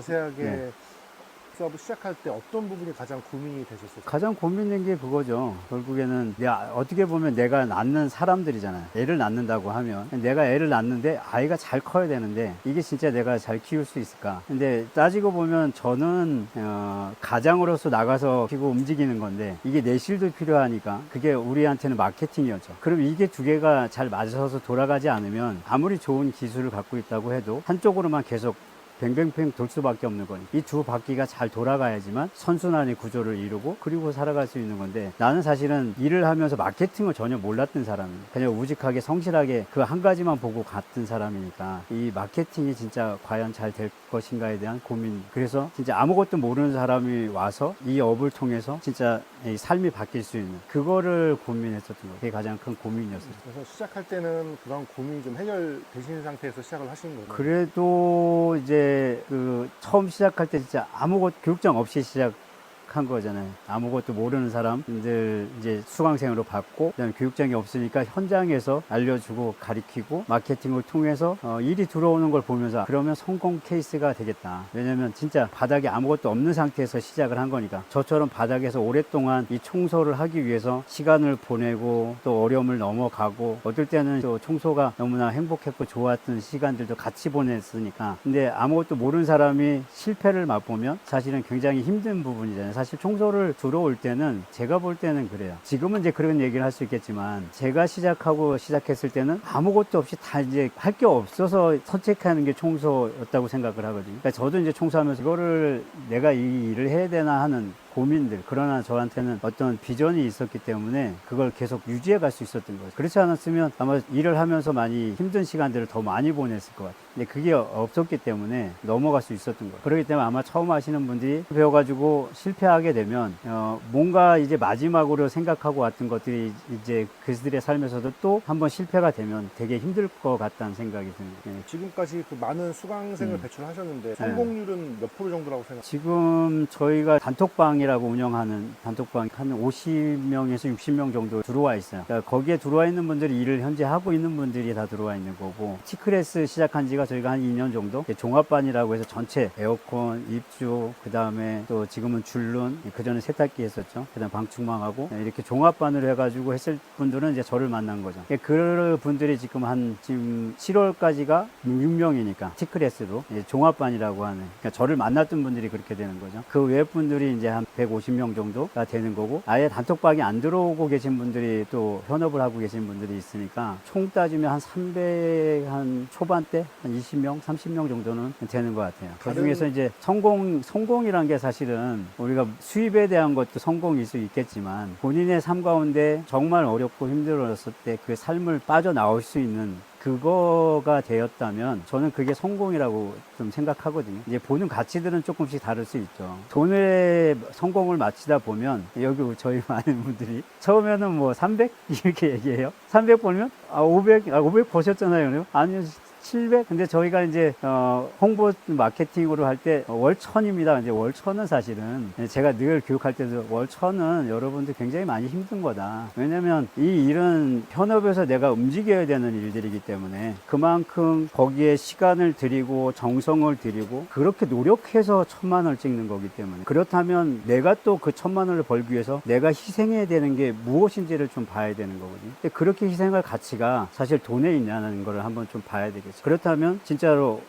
자세하게 네. 수업을 시작할 때 어떤 부분이 가장 고민이 되셨어요? 가장 고민인 게 그거죠. 결국에는 어떻게 보면 내가 낳는 사람들이잖아요. 애를 낳는다고 하면 내가 애를 낳는데 아이가 잘 커야 되는데 이게 진짜 내가 잘 키울 수 있을까? 근데 따지고 보면 저는 가장으로서 나가서 키고 움직이는 건데 이게 내실도 필요하니까 그게 우리한테는 마케팅이었죠. 그럼 이게 두 개가 잘 맞아서 돌아가지 않으면 아무리 좋은 기술을 갖고 있다고 해도 한쪽으로만 계속 뱅뱅뱅 돌 수밖에 없는 거니 이 두 바퀴가 잘 돌아가야지만 선순환의 구조를 이루고 그리고 살아갈 수 있는 건데 나는 사실은 일을 하면서 마케팅을 전혀 몰랐던 사람이에요. 그냥 우직하게 성실하게 그 한 가지만 보고 갔던 사람이니까 이 마케팅이 진짜 과연 잘 될 것인가에 대한 고민. 그래서 진짜 아무것도 모르는 사람이 와서 이 업을 통해서 진짜 이 삶이 바뀔 수 있는 그거를 고민했었던 거예요. 그게 가장 큰 고민이었어요. 그래서 시작할 때는 그런 고민이 좀 해결되신 상태에서 시작을 하신 거예요? 그래도 이제 그 처음 시작할 때 진짜 아무것도 교육장 없이 시작한 거잖아요. 아무것도 모르는 사람들 이제 수강생으로 받고 그다음에 교육장이 없으니까 현장에서 알려주고 가리키고 마케팅을 통해서 일이 들어오는 걸 보면서 그러면 성공 케이스가 되겠다. 왜냐면 진짜 바닥에 아무것도 없는 상태에서 시작을 한 거니까 저처럼 바닥에서 오랫동안 이 청소를 하기 위해서 시간을 보내고 또 어려움을 넘어가고 어떨 때는 또 청소가 너무나 행복했고 좋았던 시간들도 같이 보냈으니까 근데 아무것도 모르는 사람이 실패를 맛보면 사실은 굉장히 힘든 부분이잖아요. 사실 청소를 들어올 때는 제가 볼 때는 그래요. 지금은 이제 그런 얘기를 할 수 있겠지만 제가 시작했을 때는 아무것도 없이 다 이제 할 게 없어서 선택하는 게 청소였다고 생각을 하거든요. 그러니까 저도 이제 청소하면서 이거를 내가 이 일을 해야 되나 하는 고민들. 그러나 저한테는 어떤 비전이 있었기 때문에 그걸 계속 유지해 갈 수 있었던 거예요. 그렇지 않았으면 아마 일을 하면서 많이 힘든 시간들을 더 많이 보냈을 것 같아요. 근데 그게 없었기 때문에 넘어갈 수 있었던 거예요. 그렇기 때문에 아마 처음 하시는 분들이 배워가지고 실패하게 되면 뭔가 이제 마지막으로 생각하고 왔던 것들이 이제 그들의 삶에서도 또 한번 실패가 되면 되게 힘들 것 같다는 생각이 듭니다. 네. 지금까지 그 많은 수강생을 배출하셨는데 성공률은 몇 프로 정도라고 생각하세요? 지금 저희가 단톡방이라고 운영하는 단톡방 한 50명에서 60명 정도 들어와 있어요. 그러니까 거기에 들어와 있는 분들이 일을 현재 하고 있는 분들이 다 들어와 있는 거고 T클래스 시작한 지가 저희가 한 2년 정도 종합반이라고 해서 전체 에어컨, 입주, 그 다음에 또 지금은 줄눈, 그 전에 세탁기 했었죠. 그 다음 방충망하고 이렇게 종합반으로 해가지고 했을 분들은 이제 저를 만난 거죠. 그 분들이 지금 7월까지가 6명이니까 T클래스로 종합반이라고 하는 그러니까 저를 만났던 분들이 그렇게 되는 거죠. 그 외 분들이 이제 한 150명 정도가 되는 거고 아예 단톡방이 안 들어오고 계신 분들이 또 현업을 하고 계신 분들이 있으니까 총 따지면 한 300 한 초반대 한 20명, 30명 정도는 되는 것 같아요. 그 중에서 이제 성공이란 게 사실은 우리가 수입에 대한 것도 성공일 수 있겠지만 본인의 삶 가운데 정말 어렵고 힘들었을 때 그 삶을 빠져나올 수 있는 그거가 되었다면 저는 그게 성공이라고 좀 생각하거든요. 이제 보는 가치들은 조금씩 다를 수 있죠. 돈의 성공을 마치다 보면 여기 저희 많은 분들이 처음에는 뭐 300 이렇게 얘기해요. 300 벌면 500 버셨잖아요. 아니요. 700? 근데 저희가 이제, 홍보 마케팅으로 할 때 월 1000입니다. 이제 월 1000은 사실은 제가 늘 교육할 때도 월 1000은 여러분들 굉장히 많이 힘든 거다. 왜냐면 이 일은 현업에서 내가 움직여야 되는 일들이기 때문에 그만큼 거기에 시간을 들이고 정성을 들이고 그렇게 노력해서 1000만 원을 찍는 거기 때문에 그렇다면 내가 또 그 1000만 원을 벌기 위해서 내가 희생해야 되는 게 무엇인지를 좀 봐야 되는 거거든요. 근데 그렇게 희생할 가치가 사실 돈에 있냐는 걸 한번 좀 봐야 되겠죠. 그렇다면 진짜로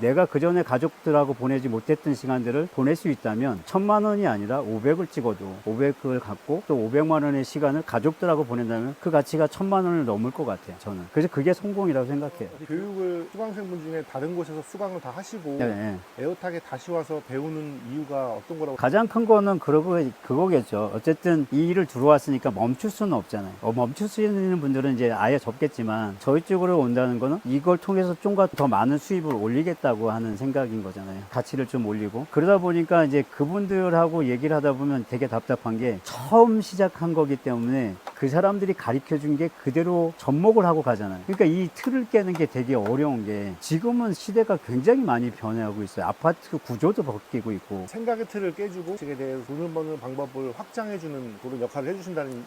내가 그전에 가족들하고 보내지 못했던 시간들을 보낼 수 있다면 1000만 원이 아니라 500을 찍어도 500을 갖고 또 500만 원의 시간을 가족들하고 보낸다면 그 가치가 1000만 원을 넘을 것 같아요. 저는. 그래서 그게 성공이라고 생각해요. 교육을 수강생분 중에 다른 곳에서 수강을 다 하시고 네. 에어탁에 다시 와서 배우는 이유가 어떤 거라고? 가장 큰 거는 그거겠죠. 어쨌든 이 일을 들어왔으니까 멈출 수는 없잖아요. 멈출 수 있는 분들은 이제 아예 접겠지만 저희 쪽으로 온다는 거는 이걸 통해서 좀 더 많은 수입을 올리겠다고 하는 생각인 거잖아요. 가치를 좀 올리고 그러다 보니까 이제 그분들하고 얘기를 하다 보면 되게 답답한 게 처음 시작한 거기 때문에 그 사람들이 가르쳐 준 게 그대로 접목을 하고 가잖아요. 그러니까 이 틀을 깨는 게 되게 어려운 게 지금은 시대가 굉장히 많이 변해가고 있어요. 아파트 구조도 바뀌고 있고. 생각의 틀을 깨주고 식에 대해서 돈을 버는 방법을 확장해주는 그런 역할을 해주신다는.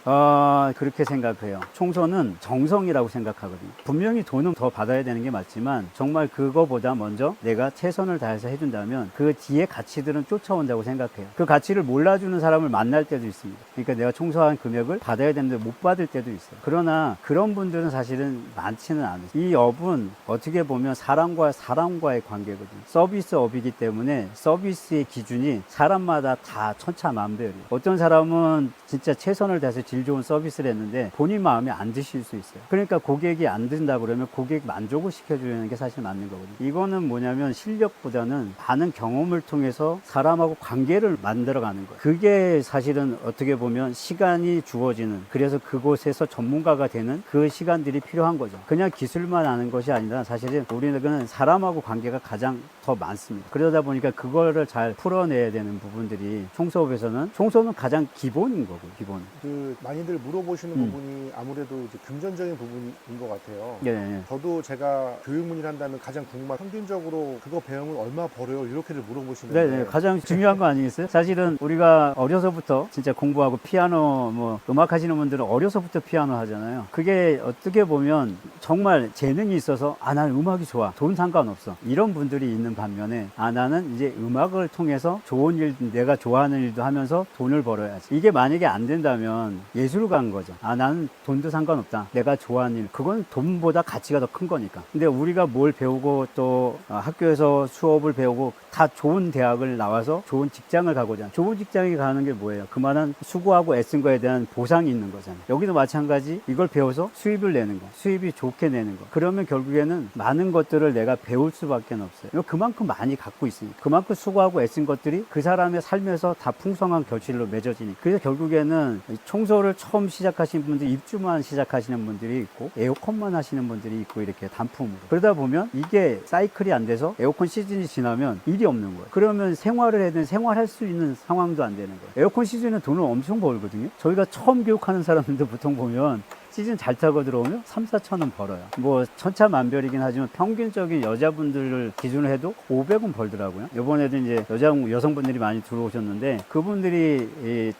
그렇게 생각해요. 총선은 정성이라고 생각하거든요. 분명히 돈은 더 받아야 되는 게 맞지만 정말 그거보다 먼저 내가 최선을 다해서 해준다면 그 뒤에 가치들은 쫓아온다고 생각해요. 그 가치를 몰라주는 사람을 만날 때도 있습니다. 그러니까 내가 총선한 금액을 받아야 되는데 못 받을 때도 있어요. 그러나 그런 분들은 사실은 많지는 않아요. 이 업은 어떻게 보면 사람과 사람과의 관계거든요. 서비스업이기 때문에 서비스의 기준이 사람마다 다 천차만별이에요. 어떤 사람은 진짜 최선을 다해서 질 좋은 서비스를 했는데 본인 마음에 안 드실 수 있어요. 그러니까 고객이 안 든다 그러면 고객 만족을 시켜주는 게 사실 맞는 거거든요. 이거는 뭐냐면 실력보다는 많은 경험을 통해서 사람하고 관계를 만들어가는 거예요. 그게 사실은 어떻게 보면 시간이 주어지는, 그래서 그곳에서 전문가가 되는 그 시간들이 필요한 거죠. 그냥 기술만 아는 것이 아니라 사실은 우리는 사람하고 관계가 가장 더 많습니다. 그러다 보니까 그거를 잘 풀어내야 되는 부분들이 총수업에서는 가장 기본인 거고, 기본. 그 많이들 물어보시는 부분이 아무래도 이제 금전적인 부분인 것 같아요. 예. 저도 제가 교육문의를 한다면 가장 궁금한, 평균적으로 그거 배우면 얼마 벌어요? 이렇게를 물어보시는데. 네, 가장 중요한 거 아니겠어요? 사실은 우리가 어려서부터 진짜 공부하고 피아노 뭐 음악 하시는 분들은 어려서부터 피아노 하잖아요. 그게 어떻게 보면 정말 재능이 있어서 나는 음악이 좋아, 돈 상관없어, 이런 분들이 있는 반면에 나는 이제 음악을 통해서 좋은 일, 내가 좋아하는 일도 하면서 돈을 벌어야지. 이게 만약에 안 된다면 예술가인 거죠. 나는 돈도 상관없다, 내가 좋아하는 일, 그건 돈보다 가치가 더 큰 거니까. 근데 우리가 뭘 배우고 또 학교에서 수업을 배우고 다 좋은 대학을 나와서 좋은 직장을 가고자, 좋은 직장에 가는 게 뭐예요? 그만한 수고하고 애쓴 거에 대한 보상이 있는 거잖아요. 여기도 마찬가지, 이걸 배워서 수입을 내는 거, 수입이 좋게 내는 거. 그러면 결국에는 많은 것들을 내가 배울 수밖에 없어요. 그만큼 많이 갖고 있으니까, 그만큼 수고하고 애쓴 것들이 그 사람의 삶에서 다 풍성한 결실로 맺어지니까. 그래서 결국에는 청소를 처음 시작하신 분들, 입주만 시작하시는 분들이 있고 에어컨만 하시는 분들이 있고, 이렇게 단품으로. 그러다 보면 이게 사이클이 안 돼서 에어컨 시즌이 지나면 일이 없는 거예요. 그러면 생활을 해야 되는, 생활할 수 있는 상황도 안 되는 거예요. 에어컨 시즌은 돈을 엄청 벌거든요. 저희가 처음 교육하는 사람들도 보통 보면 시즌 잘 타고 들어오면 3, 4천 원 벌어요. 뭐 천차만별이긴 하지만 평균적인 여자분들을 기준으로 해도 500은 벌더라고요. 이번에도 이제 여성분들이 많이 들어오셨는데 그분들이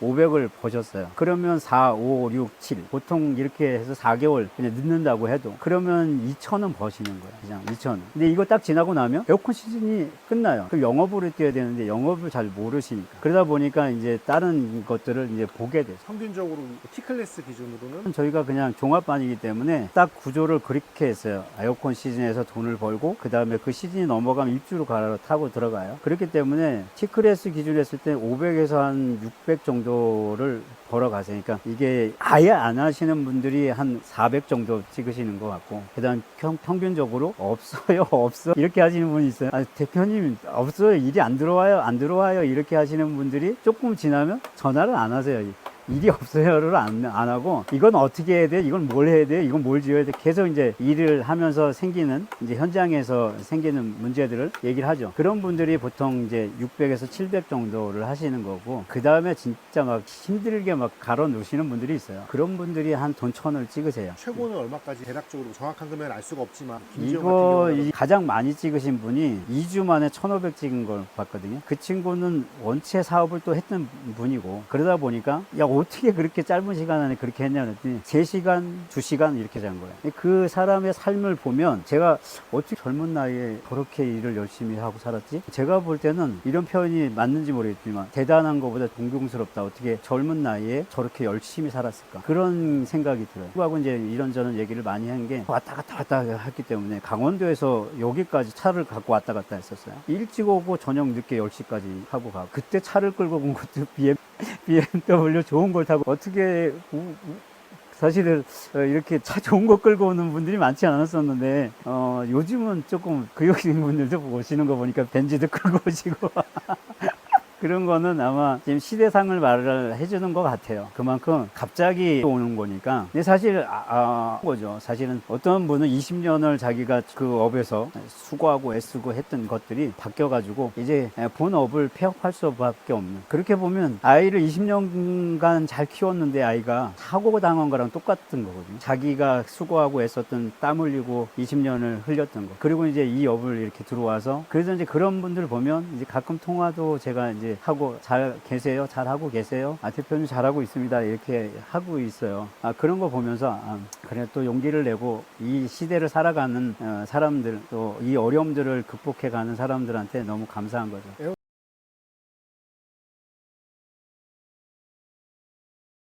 500을 버셨어요. 그러면 4, 5, 6, 7 보통 이렇게 해서 4개월 그냥 늦는다고 해도 그러면 2천은 버시는 거예요. 그냥 2천은. 근데 이거 딱 지나고 나면 에어컨 시즌이 끝나요. 그럼 영업으로 뛰어야 되는데 영업을 잘 모르시니까, 그러다 보니까 이제 다른 것들을 이제 보게 돼요. 평균적으로 T클래스 기준으로는 저희가 그냥 종합반이기 때문에 딱 구조를 그렇게 했어요. 에어컨 시즌에서 돈을 벌고 그 다음에 그 시즌이 넘어가면 입주로 타고 들어가요. 그렇기 때문에 T클래스 기준으로 했을 때 500에서 한 600 정도를 벌어가세요. 그러니까 이게 아예 안 하시는 분들이 한 400 정도 찍으시는 것 같고, 그 다음 평균적으로 없어요, 없어, 이렇게 하시는 분이 있어요. 대표님 없어요, 일이 안 들어와요 이렇게 하시는 분들이 조금 지나면 전화를 안 하세요. 일이 없어요를 안 하고, 이건 어떻게 해야 돼? 이건 뭘 해야 돼? 이건 뭘 지어야 돼? 계속 이제 일을 하면서 생기는, 이제 현장에서 생기는 문제들을 얘기를 하죠. 그런 분들이 보통 이제 600에서 700 정도를 하시는 거고, 그 다음에 진짜 막 힘들게 막 갈아 놓으시는 분들이 있어요. 그런 분들이 한 돈 1,000을 찍으세요. 최고는 얼마까지 대략적으로 정확한 금액은 알 수가 없지만, 김지영 이거 같은 경우는 가장 많이 찍으신 분이 2주 만에 1,500 찍은 걸 봤거든요. 그 친구는 원체 사업을 또 했던 분이고, 그러다 보니까 야 어떻게 그렇게 짧은 시간 안에 그렇게 했냐 그랬더니 3시간, 2시간 이렇게 잔 거예요. 그 사람의 삶을 보면 제가 어떻게 젊은 나이에 저렇게 일을 열심히 하고 살았지? 제가 볼 때는 이런 표현이 맞는지 모르겠지만 대단한 것보다 존경스럽다. 어떻게 젊은 나이에 저렇게 열심히 살았을까? 그런 생각이 들어요. 그하고 이제 이런저런 얘기를 많이 한 게 왔다 갔다 했기 때문에 강원도에서 여기까지 차를 갖고 왔다 갔다 했었어요. 일찍 오고 저녁 늦게 10시까지 하고 가고, 그때 차를 끌고 온 것도 BMW 좋은 걸 타고, 어떻게 사실은 이렇게 차 좋은 거 끌고 오는 분들이 많지 않았었는데 요즘은 조금 교육생 분들도 오시는 거 보니까 벤츠도 끌고 오시고 그런 거는 아마 지금 시대상을 말을 해주는 것 같아요. 그만큼 갑자기 오는 거니까. 근데 사실 거죠. 사실은 어떤 분은 20년을 자기가 그 업에서 수고하고 애쓰고 했던 것들이 바뀌어가지고 이제 본업을 폐업할 수밖에 없는. 그렇게 보면 아이를 20년간 잘 키웠는데 아이가 사고 당한 거랑 똑같은 거거든요. 자기가 수고하고 애썼던 땀 흘리고 20년을 흘렸던 거. 그리고 이제 이 업을 이렇게 들어와서 그래서 이제 그런 분들 보면 이제 가끔 통화도 제가 이제 하고 잘 계세요? 잘 하고 계세요? 대표님 잘하고 있습니다. 이렇게 하고 있어요. 그런 거 보면서 그래 또 용기를 내고 이 시대를 살아가는 사람들 또 이 어려움들을 극복해 가는 사람들한테 너무 감사한 거죠.